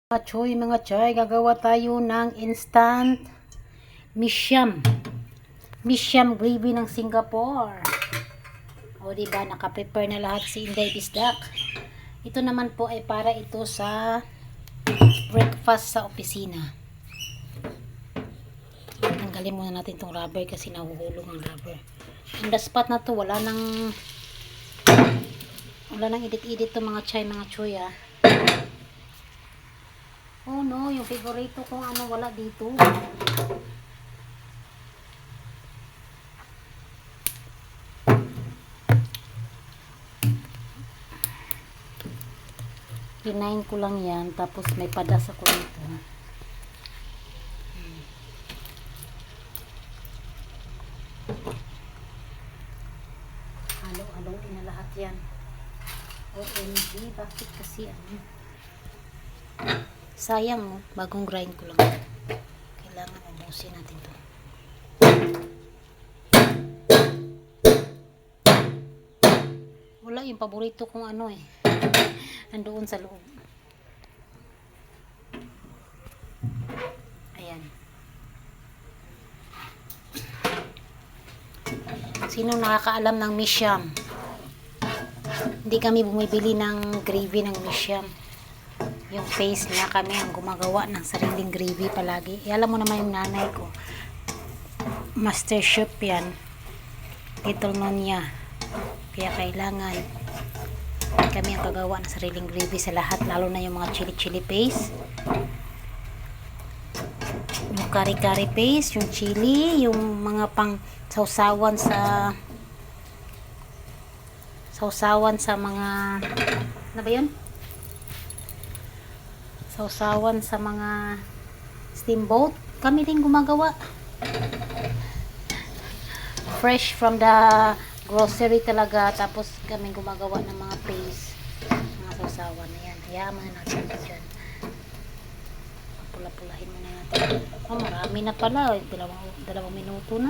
Mga choy, gagawa tayo ng instant misyam gravy ng Singapore. O diba, naka-prepare na lahat si Inday Bisdak. Ito naman po ay para ito sa breakfast sa opisina. Tanggalin muna natin itong rubber kasi nahuhulog ang rubber. On the spot na to, wala nang edit-edit to mga choy ah. Oh no, yung favorito kung ano wala dito. Kinain ko lang yan, tapos may padas ako dito. Halo-haloin na lahat yan. OMG, bakit kasi ano? Sayang, oh, bagong grind ko lang. Kailangan ubusin natin to. Wala yung paborito kong ano eh. Nandoon sa loob. Ayan. Sino nakakaalam ng misyam? Hindi kami bumibili ng gravy ng misyam. Yung face niya, kami ang gumagawa ng sariling gravy palagi. Alam mo naman yung nanay ko, master chef yan, little known niya, kaya kailangan kami ang gagawa ng sariling gravy sa lahat, lalo na yung mga chili paste, yung kari paste, yung chili, yung mga pang sausawan sa mga ano ba yun? Sausawan sa mga steamboat, kami din gumagawa. Fresh from the grocery talaga, tapos kami gumagawa ng mga paste, mga sausawan. Ayan, hayaman na natin ito dyan. Pula-pulahin muna natin. Oh, marami na pala, 2 minuto na.